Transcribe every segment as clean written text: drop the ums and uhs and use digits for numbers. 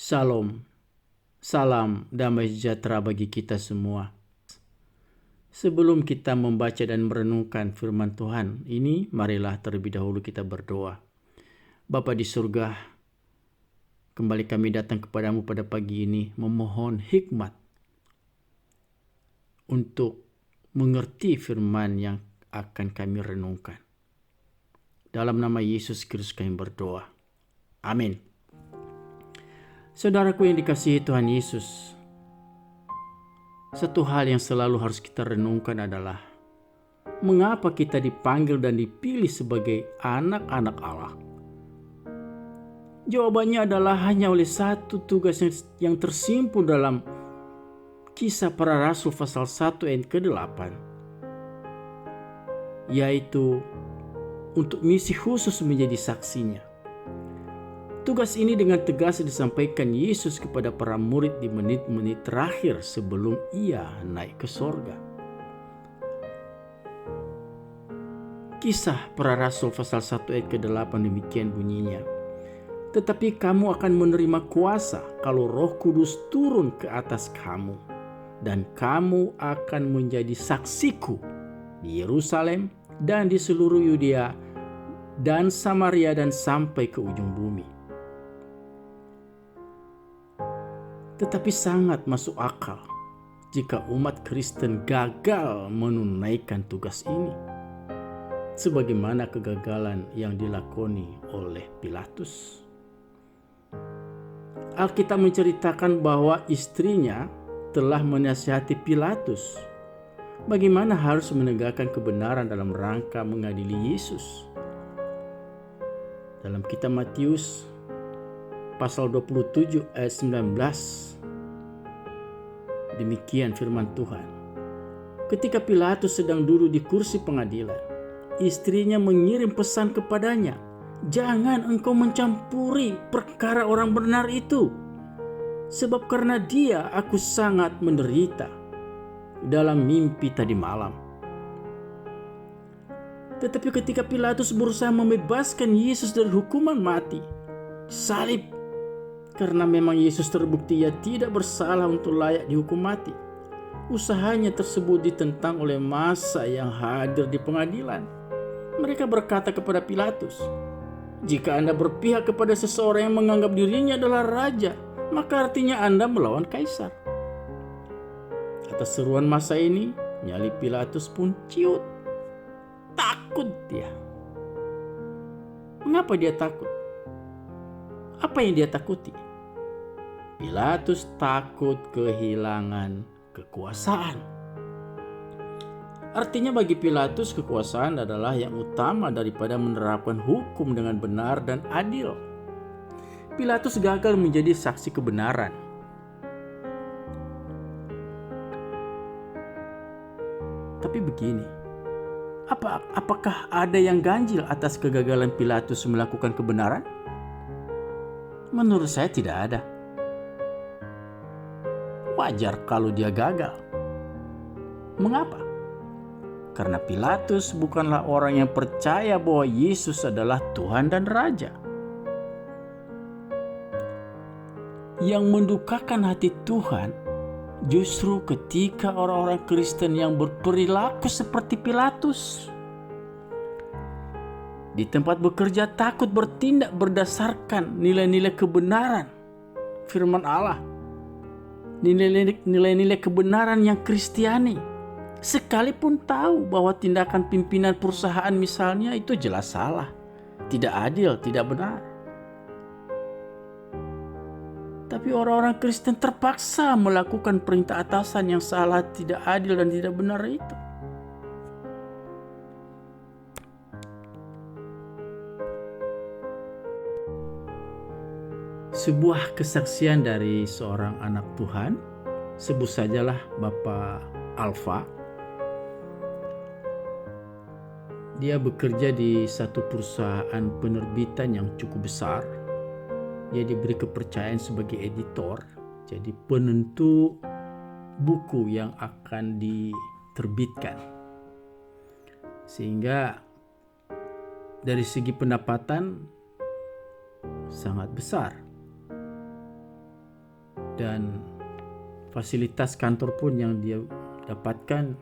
Shalom, salam damai sejahtera bagi kita semua. Sebelum kita membaca dan merenungkan firman Tuhan ini, marilah terlebih dahulu kita berdoa. Bapa di surga, kembali kami datang kepadamu pada pagi ini memohon hikmat untuk mengerti firman yang akan kami renungkan. Dalam nama Yesus Kristus kami berdoa. Amin. Saudaraku yang dikasihi Tuhan Yesus, satu hal yang selalu harus kita renungkan adalah mengapa kita dipanggil dan dipilih sebagai anak-anak Allah. Jawabannya adalah hanya oleh satu tugas yang tersimpul dalam Kisah Para Rasul pasal 1 ayat ke-8, yaitu untuk misi khusus menjadi saksinya. Tugas ini dengan tegas disampaikan Yesus kepada para murid di menit-menit terakhir sebelum ia naik ke sorga. Kisah Para Rasul pasal 1 ayat ke-8 demikian bunyinya. Tetapi kamu akan menerima kuasa kalau Roh Kudus turun ke atas kamu, dan kamu akan menjadi saksiku di Yerusalem dan di seluruh Yudea dan Samaria dan sampai ke ujung bumi. Tetapi sangat masuk akal jika umat Kristen gagal menunaikan tugas ini, sebagaimana kegagalan yang dilakoni oleh Pilatus. Alkitab menceritakan bahwa istrinya telah menasihati Pilatus bagaimana harus menegakkan kebenaran dalam rangka mengadili Yesus. Dalam kitab Matius pasal 27 ayat 19, demikian firman Tuhan. Ketika Pilatus sedang duduk di kursi pengadilan, istrinya mengirim pesan kepadanya, "Jangan engkau mencampuri perkara orang benar itu, sebab karena dia aku sangat menderita dalam mimpi tadi malam." Tetapi ketika Pilatus berusaha membebaskan Yesus dari hukuman mati, salib, karena memang Yesus terbukti ia tidak bersalah untuk layak dihukum mati, usahanya tersebut ditentang oleh massa yang hadir di pengadilan. Mereka berkata kepada Pilatus, "Jika Anda berpihak kepada seseorang yang menganggap dirinya adalah raja, maka artinya Anda melawan kaisar." Atas seruan massa ini, nyali Pilatus pun ciut. Takut dia. Mengapa dia takut? Apa yang dia takuti? Pilatus takut kehilangan kekuasaan. Artinya bagi Pilatus kekuasaan adalah yang utama daripada menerapkan hukum dengan benar dan adil. Pilatus gagal menjadi saksi kebenaran. Tapi begini, apakah ada yang ganjil atas kegagalan Pilatus melakukan kebenaran? Menurut saya tidak ada. Wajar kalau dia gagal. Mengapa? Karena Pilatus bukanlah orang yang percaya bahwa Yesus adalah Tuhan dan Raja. Yang mendukakan hati Tuhan justru ketika orang-orang Kristen yang berperilaku seperti Pilatus. Di tempat bekerja takut bertindak berdasarkan nilai-nilai kebenaran firman Allah, nilai-nilai kebenaran yang Kristiani, sekalipun tahu bahwa tindakan pimpinan perusahaan misalnya itu jelas salah, tidak adil, tidak benar. Tapi orang-orang Kristen terpaksa melakukan perintah atasan yang salah, tidak adil, dan tidak benar itu. Sebuah kesaksian dari seorang anak Tuhan, sebut sajalah Bapak Alfa. Dia bekerja di satu perusahaan penerbitan yang cukup besar. Dia diberi kepercayaan sebagai editor, jadi penentu buku yang akan diterbitkan. Sehingga dari segi pendapatan sangat besar. dan fasilitas kantor pun yang dia dapatkan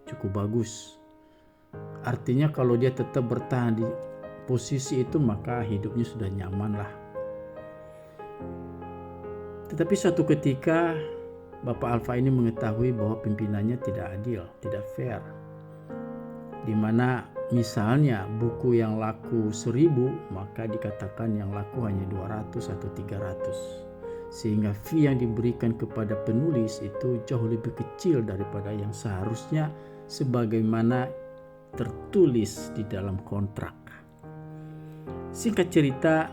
cukup bagus. Artinya kalau dia tetap bertahan di posisi itu, maka hidupnya sudah nyaman lah. Tetapi suatu ketika Bapak Alfa ini mengetahui bahwa pimpinannya tidak adil, tidak fair. Di mana misalnya buku yang laku 1000, maka dikatakan yang laku hanya 200 atau 300. Sehingga fee yang diberikan kepada penulis itu jauh lebih kecil daripada yang seharusnya sebagaimana tertulis di dalam kontrak. Singkat cerita,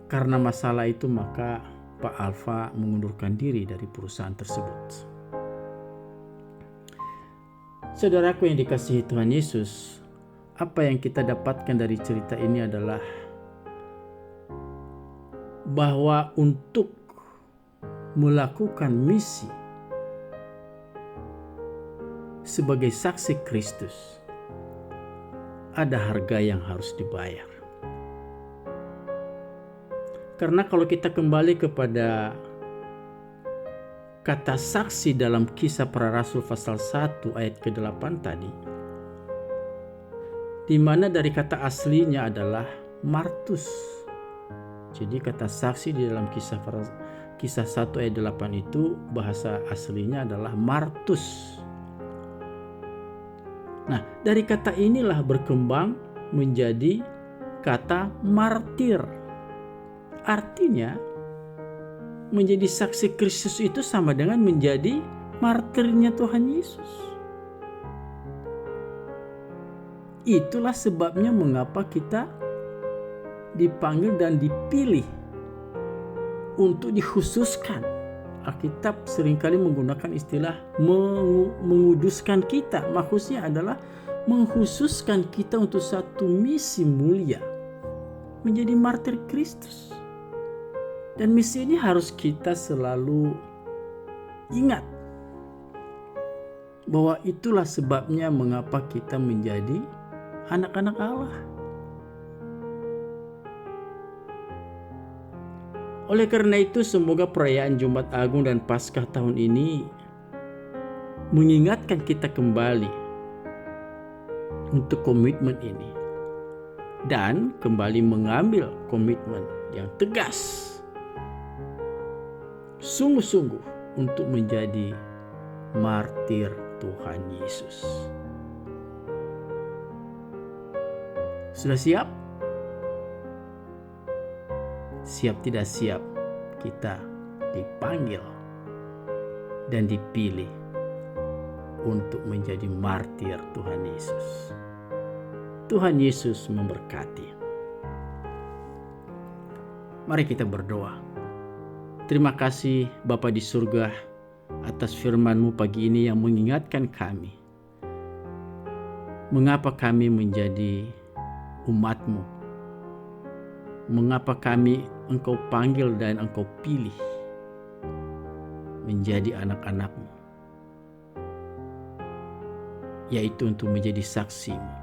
karena masalah itu maka Pak Alfa mengundurkan diri dari perusahaan tersebut. Saudaraku yang dikasihi Tuhan Yesus, apa yang kita dapatkan dari cerita ini adalah bahwa untuk melakukan misi sebagai saksi Kristus ada harga yang harus dibayar. Karena kalau kita kembali kepada kata saksi dalam Kisah Para Rasul pasal 1 ayat ke-8 tadi, di mana dari kata aslinya adalah martus. Jadi kata saksi di dalam Kisah 1 ayat 8 itu bahasa aslinya adalah martus. Nah, dari kata inilah berkembang menjadi kata martir. Artinya menjadi saksi Kristus itu sama dengan menjadi martirnya Tuhan Yesus. Itulah sebabnya mengapa kita dipanggil dan dipilih untuk dikhususkan. Alkitab seringkali menggunakan istilah menguduskan kita. Maksudnya adalah mengkhususkan kita untuk satu misi mulia, menjadi martir Kristus. Dan misi ini harus kita selalu ingat bahwa itulah sebabnya mengapa kita menjadi anak-anak Allah. Oleh karena itu, semoga perayaan Jumat Agung dan Paskah tahun ini mengingatkan kita kembali untuk komitmen ini dan kembali mengambil komitmen yang tegas, sungguh-sungguh untuk menjadi martir Tuhan Yesus. Sudah siap? Siap tidak siap, kita dipanggil dan dipilih untuk menjadi martir Tuhan Yesus. Tuhan Yesus memberkati. Mari kita berdoa. Terima kasih Bapa di surga atas firman-Mu pagi ini yang mengingatkan kami mengapa kami menjadi umat-Mu. Mengapa kami Engkau panggil dan Engkau pilih menjadi anak-anak-Mu, yaitu untuk menjadi saksi-Mu.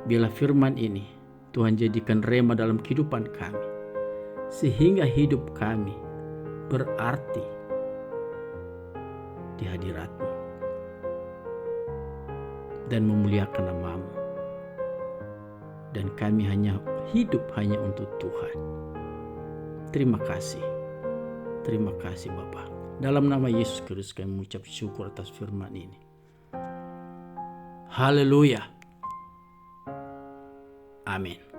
Bila firman ini Tuhan jadikan rema dalam kehidupan kami, sehingga hidup kami berarti di hadirat-Mu dan memuliakan nama-Mu. Dan kami hidup hanya untuk Tuhan. Terima kasih Bapa. Dalam nama Yesus Kristus kami mengucap syukur atas firman ini. Haleluya. Amin.